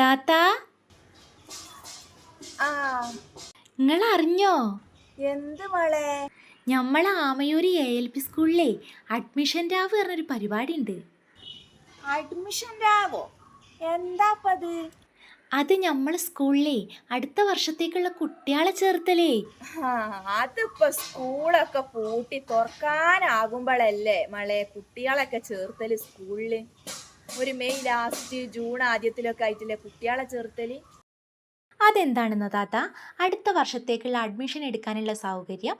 താത്ത, ആ നിങ്ങൾ അറിഞ്ഞോ? എന്ത് മോളെ? നമ്മളെ ആമയൂര് ALP സ്കൂളിലെ അഡ്മിഷൻ രാവ് പറഞ്ഞൊരു പരിപാടി ഉണ്ട്. അഡ്മിഷൻ രാവോ? എന്താപ്പത്? അത് നമ്മളെ സ്കൂളിലെ അടുത്ത വർഷത്തേക്കുള്ള കുട്ടികളെ ചേർത്തലേ. അതിപ്പോ സ്കൂളൊക്കെ പൂട്ടി തുറക്കാനാകുമ്പോഴല്ലേ മളെ കുട്ടികളൊക്കെ ചേർത്തല് സ്കൂളില്. ഒരു മെയ് ലാസ്റ്റ് ജൂൺ ആദ്യത്തിലൊക്കെ ആയിട്ടില്ലേ കുട്ടികളെ ചേർത്തല്. അതെന്താണെന്നോ താത്ത, അടുത്ത വർഷത്തേക്കുള്ള അഡ്മിഷൻ എടുക്കാനുള്ള സൗകര്യം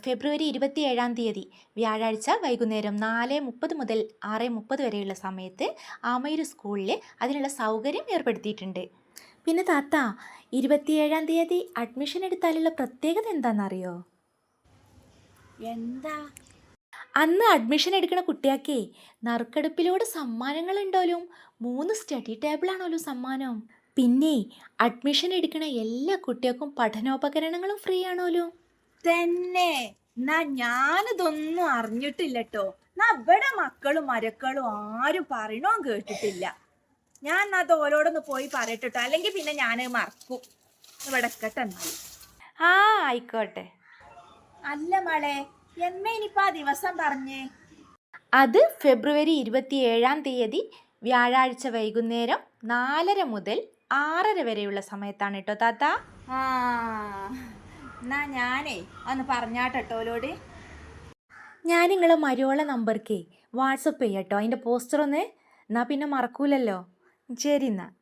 ഫെബ്രുവരി 27 വ്യാഴാഴ്ച വൈകുന്നേരം 4:30 മുതൽ 6:30 വരെയുള്ള സമയത്ത് ആമയൂർ സ്കൂളിൽ അതിനുള്ള സൗകര്യം ഏർപ്പെടുത്തിയിട്ടുണ്ട്. പിന്നെ താത്ത, 27 അഡ്മിഷൻ എടുത്താലുള്ള പ്രത്യേകത എന്താണെന്നറിയോ? എന്താ? അന്ന് അഡ്മിഷൻ എടുക്കുന്ന കുട്ടിയാക്കേ നറുക്കെടുപ്പിലൂടെ സമ്മാനങ്ങൾ ഉണ്ടോലും. 3 സ്റ്റഡി ടേബിളാണോലും സമ്മാനം. പിന്നെ അഡ്മിഷൻ എടുക്കുന്ന എല്ലാ കുട്ടികൾക്കും പഠനോപകരണങ്ങളും ഫ്രീ ആണോലോ. തന്നെ? എന്നാ ഞാനിതൊന്നും അറിഞ്ഞിട്ടില്ലട്ടോ. എന്നാ ഇവിടെ മക്കളും മരക്കളും ആരും പറയണോ കേട്ടിട്ടില്ല. ഞാൻ അത് ഓരോടൊന്ന് പോയി പറയട്ടോ, അല്ലെങ്കിൽ പിന്നെ ഞാൻ മറക്കും. ഇവിടെ കേട്ടെ എന്നാൽ. ആയിക്കോട്ടെ. അല്ല മളെ, എന്നാ ഇനിയിപ്പോ ആ ദിവസം പറഞ്ഞേ? അത് ഫെബ്രുവരി 27 വ്യാഴാഴ്ച വൈകുന്നേരം 4:30 മുതൽ 6:30 വരെയുള്ള സമയത്താണ് കേട്ടോ താത്ത. ആ എന്നാ ഞാനേ ഒന്ന് പറഞ്ഞാട്ടോലോട്. ഞാൻ നിങ്ങളെ മരുവോള നമ്പർക്കേ വാട്സപ്പ് ചെയ്യട്ടോ അതിൻ്റെ പോസ്റ്റർ ഒന്ന്. എന്നാൽ പിന്നെ മറക്കൂലല്ലോ. ശരി എന്നാൽ.